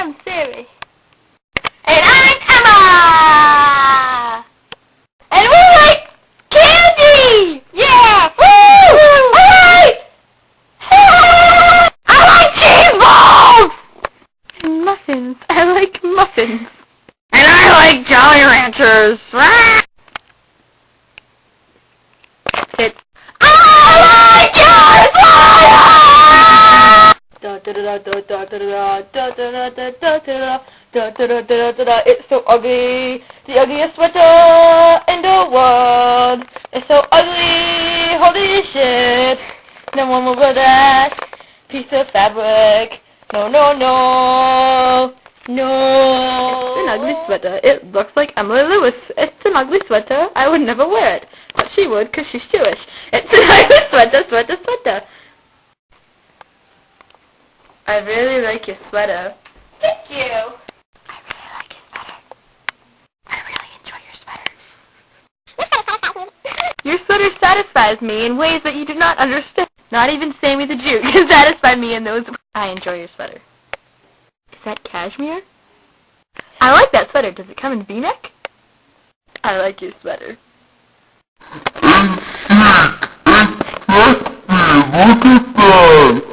I'm Siri. And I'm Emma! And we like candy! Yeah! Woo! Alright! I like cheese balls! And muffins. I like muffins. And I like Jolly Ranchers. It's I like It's so ugly, the ugliest sweater in the world. It's so ugly, holy shit. No one will wear that piece of fabric. No, no, no, no. It's an ugly sweater. It looks like Emily Lewis. It's an ugly sweater. I would never wear it. But she would, because she's Jewish. It's an ugly sweater. I really like your sweater. Thank you. I really like your sweater. I really enjoy your sweater. Your sweater satisfies me in ways that you do not understand. Not even Sammy the Jew can satisfy me in those ways. I enjoy your sweater. Is that cashmere? I like that sweater. Does it come in V-neck? I like your sweater. Look at that!